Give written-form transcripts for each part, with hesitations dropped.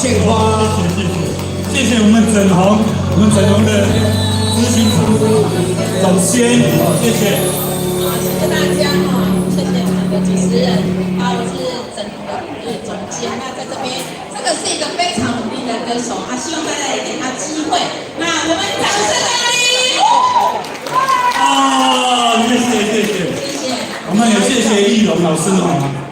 献花。谢谢我们整红的执行总监，谢谢。谢谢大家哈，谢谢我们的主持人，我是整红的总监。那在这边，这个是一个非常努力的歌手希望大家也给他机会。那我们掌声欢迎！谢谢。我们也谢谢易容老师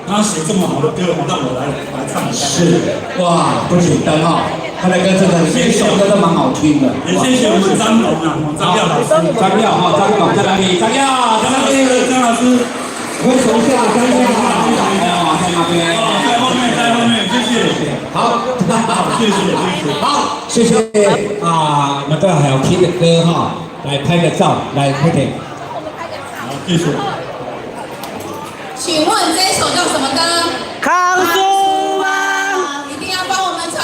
他写这么好的歌，让我来唱。是，哇，不简单哈。他的歌真的每首歌都蛮好听的。也谢谢我们张董张耀老师，张耀哈，张董在哪里？张耀，张老师，挥手下，张耀，在那边。在后面，谢谢。好，谢谢。好，谢谢那个还有听的歌哈，来拍个照，来快点。好，谢谢。请问这首叫什么歌？康叔。